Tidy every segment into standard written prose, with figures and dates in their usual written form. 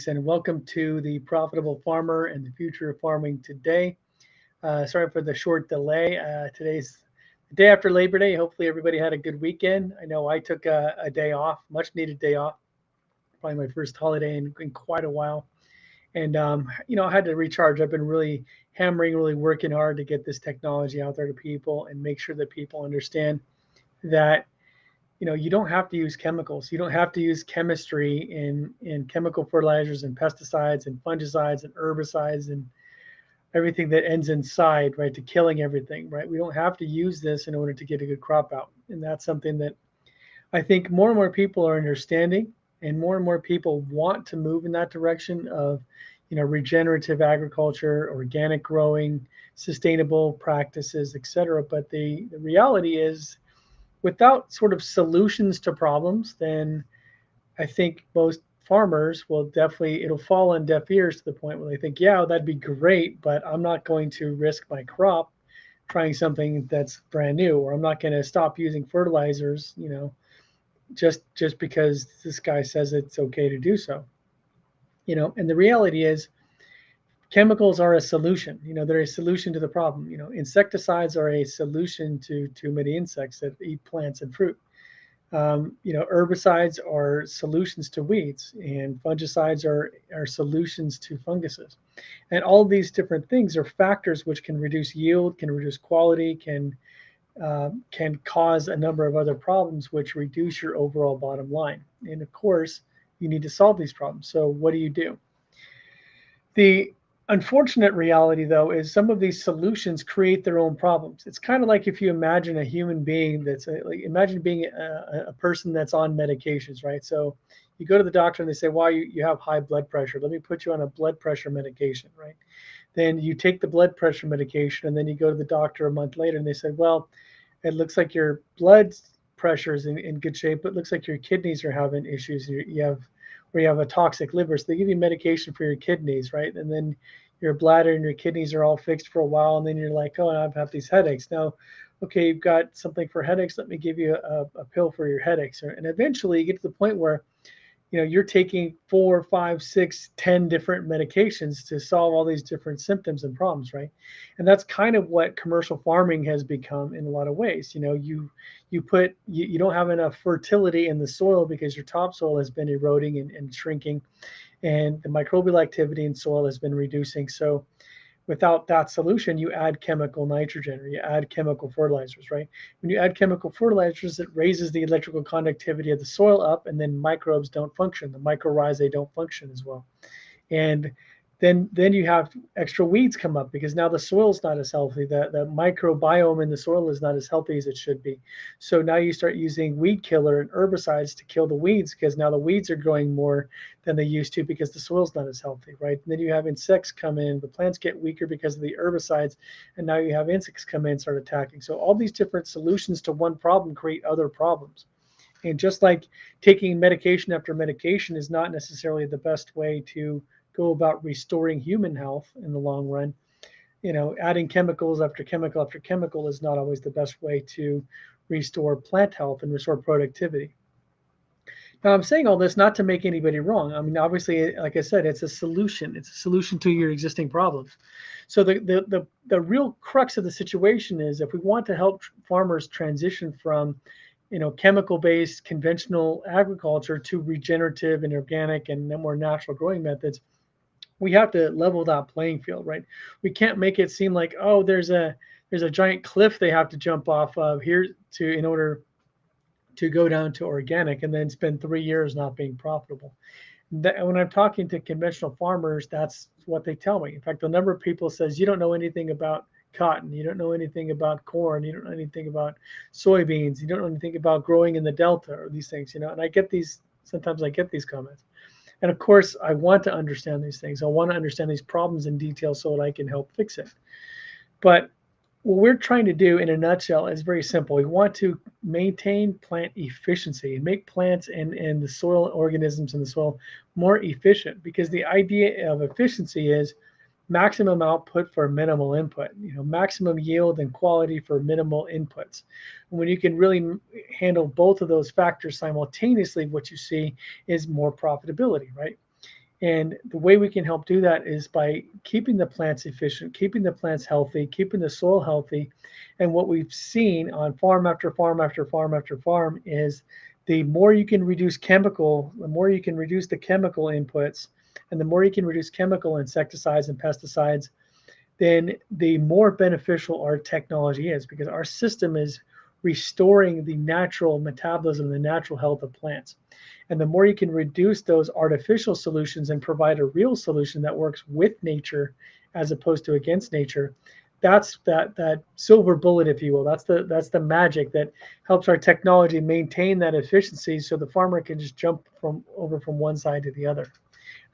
and welcome to the Profitable Farmer and the Future of Farming today. Sorry for the short delay. Today's the day after Labor Day. Hopefully, everybody had a good weekend. I know I took a day off, much needed day off, probably my first holiday in quite a while. And, I had to recharge. I've been really hammering, really working hard to get this technology out there to people and make sure that people understand that you don't have to use chemicals. You don't have to use chemistry in chemical fertilizers and pesticides and fungicides and herbicides and everything that ends inside, right, to killing everything, right? We don't have to use this in order to get a good crop out. And that's something that I think more and more people are understanding, and more people want to move in that direction of, regenerative agriculture, organic growing, sustainable practices, et cetera. But the reality is, without sort of solutions to problems, then I think most farmers will definitely, it'll fall on deaf ears to the point where they think, yeah, that'd be great, but I'm not going to risk my crop trying something that's brand new, or I'm not going to stop using fertilizers, just because this guy says it's okay to do so. And the reality is chemicals are a solution. They're a solution to the problem. Insecticides are a solution to too many insects that eat plants and fruit. Herbicides are solutions to weeds, and fungicides are solutions to funguses. And all these different things are factors which can reduce yield, can reduce quality, can cause a number of other problems, which reduce your overall bottom line. And of course, you need to solve these problems. So what do you do? The unfortunate reality, though, is some of these solutions create their own problems. It's kind of like if you imagine a human being like imagine being a person that's on medications, right? So you go to the doctor and they say, well, you have high blood pressure. Let me put you on a blood pressure medication, right? Then you take the blood pressure medication, and then you go to the doctor a month later and they said, well, it looks like your blood pressure is in good shape, but it looks like your kidneys are having issues. You have a toxic liver. So they give you medication for your kidneys, right? And then your bladder and your kidneys are all fixed for a while. And then you're like, oh, I have these headaches. Now, okay, you've got something for headaches. Let me give you a pill for your headaches. And eventually you get to the point where, you're taking 4, 5, 6, 10 different medications to solve all these different symptoms and problems, right? And that's kind of what commercial farming has become in a lot of ways. You don't have enough fertility in the soil because your topsoil has been eroding and shrinking, and the microbial activity in soil has been reducing. So without that solution, you add chemical nitrogen, or you add chemical fertilizers, right? When you add chemical fertilizers, it raises the electrical conductivity of the soil up, and then microbes don't function. The mycorrhizae don't function as well. And then you have extra weeds come up because now the soil's not as healthy. The microbiome in the soil is not as healthy as it should be. So now you start using weed killer and herbicides to kill the weeds, because now the weeds are growing more than they used to because the soil's not as healthy, right? And then you have insects come in, the plants get weaker because of the herbicides, and now you have insects come in and start attacking. So all these different solutions to one problem create other problems. And just like taking medication after medication is not necessarily the best way to go about restoring human health in the long run, adding chemicals after chemical after chemical is not always the best way to restore plant health and restore productivity. Now, I'm saying all this not to make anybody wrong. I mean, obviously, like I said, it's a solution. It's a solution to your existing problems. So the real crux of the situation is, if we want to help farmers transition from chemical-based conventional agriculture to regenerative and organic and more natural growing methods, we have to level that playing field, right? We can't make it seem like, oh, there's a giant cliff they have to jump off of here in order to go down to organic, and then spend 3 years not being profitable. When I'm talking to conventional farmers, that's what they tell me. In fact, the number of people says, you don't know anything about cotton, you don't know anything about corn, you don't know anything about soybeans, you don't know anything about growing in the Delta, or these things, and sometimes I get these comments. And of course, I want to understand these things. I want to understand these problems in detail so that I can help fix it. But what we're trying to do in a nutshell is very simple. We want to maintain plant efficiency and make plants and the soil organisms in the soil more efficient, because the idea of efficiency is maximum output for minimal input, maximum yield and quality for minimal inputs. And when you can really handle both of those factors simultaneously, what you see is more profitability, right? And the way we can help do that is by keeping the plants efficient, keeping the plants healthy, keeping the soil healthy. And what we've seen on farm after farm after farm after farm is the more you can reduce chemical, the more you can reduce the chemical inputs, and the more you can reduce chemical insecticides and pesticides, then the more beneficial our technology is, because our system is restoring the natural metabolism, the natural health of plants. And the more you can reduce those artificial solutions and provide a real solution that works with nature as opposed to against nature, that's that silver bullet, if you will. That's the magic that helps our technology maintain that efficiency, so the farmer can just jump from one side to the other,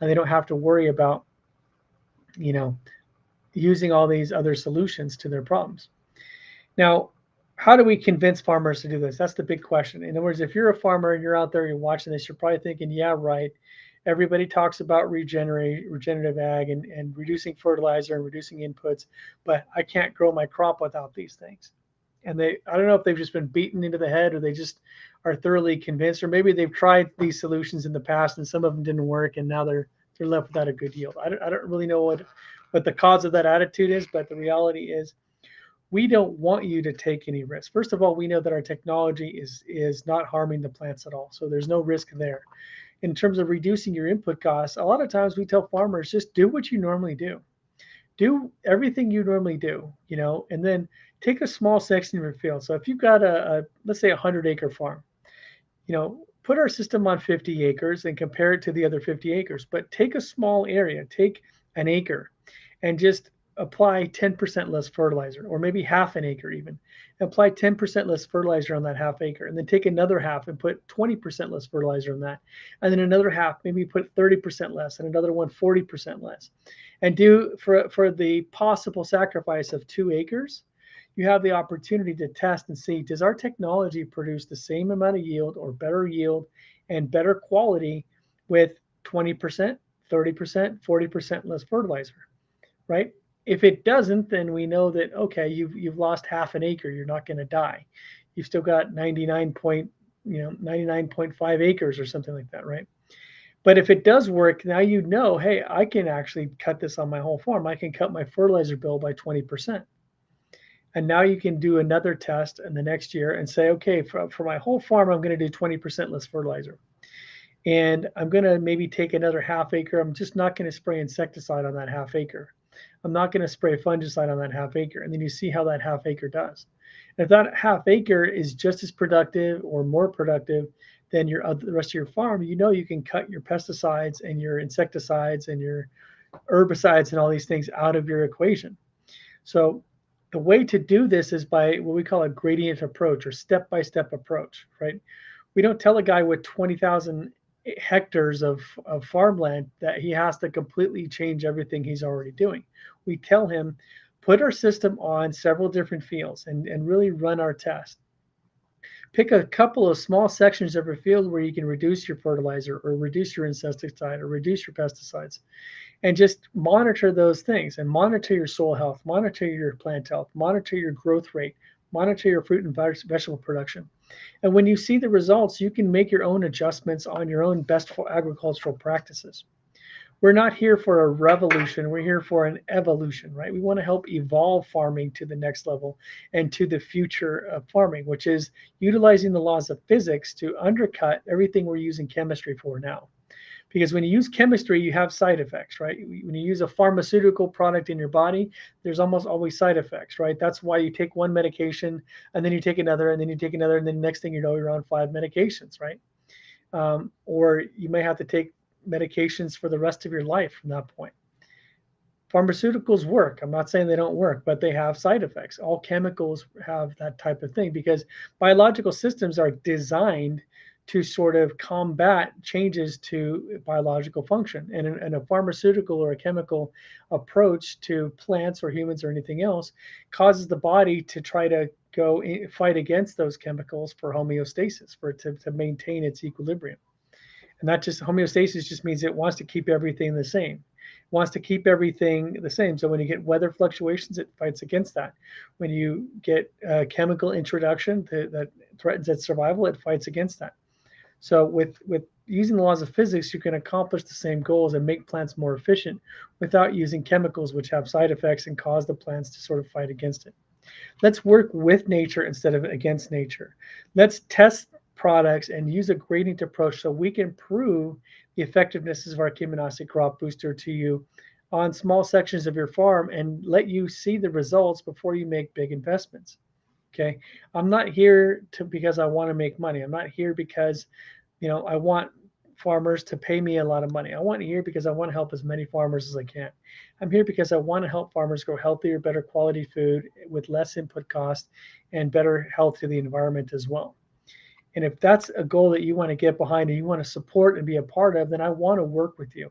and they don't have to worry about, you know, using all these other solutions to their problems. Now, how do we convince farmers to do this? That's the big question. In other words, if you're a farmer and you're out there, you're watching this, you're probably thinking, yeah, right. Everybody talks about regenerative ag and reducing fertilizer and reducing inputs, but I can't grow my crop without these things. And I don't know if they've just been beaten into the head, or they just are thoroughly convinced, or maybe they've tried these solutions in the past and some of them didn't work, and now they're left without a good yield. I don't really know what the cause of that attitude is, but the reality is we don't want you to take any risk. First of all, we know that our technology is not harming the plants at all, so there's no risk there. In terms of reducing your input costs, a lot of times we tell farmers, just do what you normally do. Do everything you normally do, and then take a small section of your field. So if you've got let's say 100-acre farm, put our system on 50 acres and compare it to the other 50 acres. But take a small area, take an acre, and just apply 10% less fertilizer, or maybe half an acre even. Apply 10% less fertilizer on that half acre, and then take another half and put 20% less fertilizer on that. And then another half, maybe put 30% less, and another one 40% less. And do for the possible sacrifice of 2 acres, you have the opportunity to test and see, does our technology produce the same amount of yield or better yield and better quality with 20%, 30%, 40% less fertilizer, right? If it doesn't, then we know that, okay, you've lost half an acre. You're not going to die. You've still got 99.5 acres or something like that, right? But if it does work, now hey, I can actually cut this on my whole farm. I can cut my fertilizer bill by 20%. And now you can do another test in the next year and say, okay, for my whole farm, I'm going to do 20% less fertilizer. And I'm going to maybe take another half acre. I'm just not going to spray insecticide on that half acre. I'm not going to spray fungicide on that half acre. And then you see how that half acre does. And if that half acre is just as productive or more productive than the rest of your farm, you can cut your pesticides and your insecticides and your herbicides and all these things out of your equation. So the way to do this is by what we call a gradient approach, or step-by-step approach, right? We don't tell a guy with 20,000 hectares of farmland that he has to completely change everything he's already doing. We tell him, put our system on several different fields and really run our test. Pick a couple of small sections of your field where you can reduce your fertilizer or reduce your insecticide or reduce your pesticides, and just monitor those things, and monitor your soil health, monitor your plant health, monitor your growth rate, monitor your fruit and vegetable production. And when you see the results, you can make your own adjustments on your own best agricultural practices. We're not here for a revolution. We're here for an evolution, right? We want to help evolve farming to the next level and to the future of farming, which is utilizing the laws of physics to undercut everything we're using chemistry for now. Because when you use chemistry, you have side effects, right? When you use a pharmaceutical product in your body, there's almost always side effects, right? That's why you take one medication and then you take another and then you take another, and then next thing you know, you're on 5 medications, right? Or you may have to take medications for the rest of your life from that point. Pharmaceuticals work. I'm not saying they don't work, but they have side effects. All chemicals have that type of thing because biological systems are designed to sort of combat changes to biological function. And a pharmaceutical or a chemical approach to plants or humans or anything else causes the body to try to go fight against those chemicals for homeostasis, for it to maintain its equilibrium. And that just homeostasis just means it wants to keep everything the same. It wants to keep everything the same. So when you get weather fluctuations, it fights against that. When you get chemical introduction that threatens its survival, it fights against that. So with using the laws of physics, you can accomplish the same goals and make plants more efficient without using chemicals which have side effects and cause the plants to sort of fight against it. Let's work with nature instead of against nature. Let's test products and use a gradient approach so we can prove the effectiveness of our Kyminasi crop booster to you on small sections of your farm and let you see the results before you make big investments. Okay. I'm not here to because I want to make money. I'm not here because, I want farmers to pay me a lot of money. I want here because I want to help as many farmers as I can. I'm here because I want to help farmers grow healthier, better quality food with less input cost and better health to the environment as well. And if that's a goal that you want to get behind and you want to support and be a part of, then I want to work with you.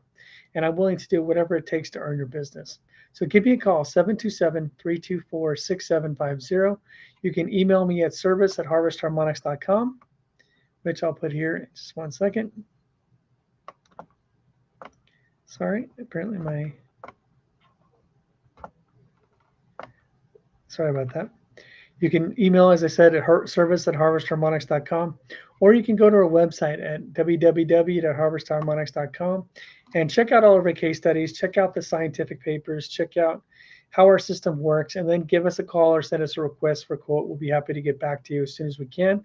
And I'm willing to do whatever it takes to earn your business. So give me a call, 727-324-6750. You can email me at service@harvestharmonics.com, which I'll put here in just 1 second. Sorry, apparently sorry about that. You can email, as I said, at service@harvestharmonics.com, or you can go to our website at www.harvestharmonics.com and check out all of our case studies, check out the scientific papers, check out how our system works, and then give us a call or send us a request for a quote. We'll be happy to get back to you as soon as we can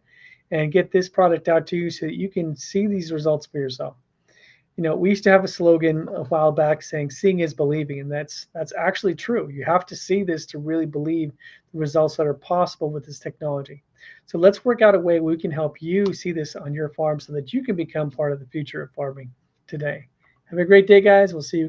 and get this product out to you so that you can see these results for yourself. We used to have a slogan a while back saying seeing is believing, and that's actually true. You have to see this to really believe the results that are possible with this technology. So let's work out a way we can help you see this on your farm so that you can become part of the future of farming today. Have a great day, guys. We'll see you.